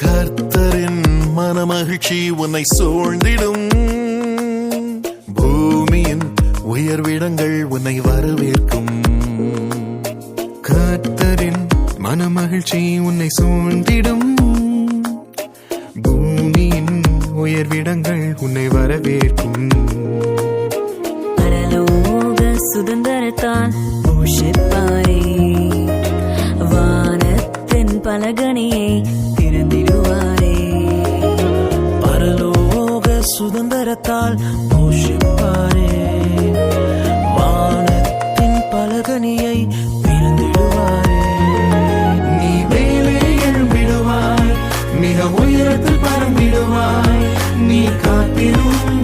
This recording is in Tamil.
கர்த்தரின் மனமகிழ்ச்சி உன்னை சூழ்ந்திடும். பூமியின் உயர்விடங்கள் உன்னை வரவேற்கும். கர்த்தரின் மனமகிழ்ச்சி உன்னை சூழ்ந்திடும். பூமியின் உயர்விடங்கள் உன்னை வரவேற்கும். பரலோக சுதந்திரத்தால் போஷிப்பாரே, வானத்தின் பலகணியை திறந்திடுவாரே. பரலோக சுதந்திரத்தால் போஷிப்பாரே, வானத்தின் பலகணியை திறந்திடுவாரே. நீ மேலே எழும்பிடுவாய், மிக உயரத்தில் பறந்திடுவாய். நீ காத்திரும்